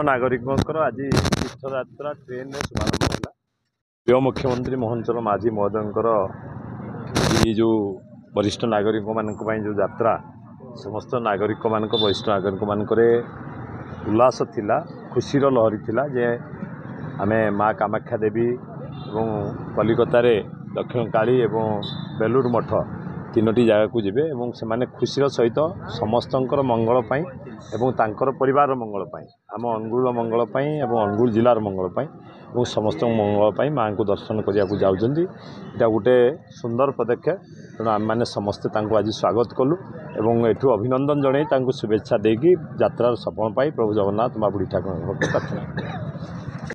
नागरिकों आज तीर्थयात्रा ट्रेन शुभारंभ है। प्रिय मुख्यमंत्री मोहन चरण माझी महोदय जो वरिष्ठ नागरिक मान जो यात्रा समस्त नागरिक मान वरिष्ठ नागरिक मानक उल्लास थिला, खुशीर लहरी थिला जे आमे माँ कामाख्या देवी एवं कलिकता दक्षिण काली एवं बेलूर मठ तीनोटी जगह को जीवे एवं से माने खुशीर सहित समस्तंकर मंगल पाई एवं तांकर परिवार मंगल पाई आम अनुगुल मंगल पाई एवं अनुगुल जिलार मंगल पाई एवं समस्त मंगल पाई माँ को दर्शन करने को जाउछन्ती। एटा गोटे सुंदर पदक्षेप तेणु आम मैंने समस्ते आज स्वागत कलु एवं एठू अभिनंदन जन शुभेच्छा देकी यात्रार सफल पाई प्रभु जगन्नाथ माँ बुढ़ी ठाकुर प्रार्थना।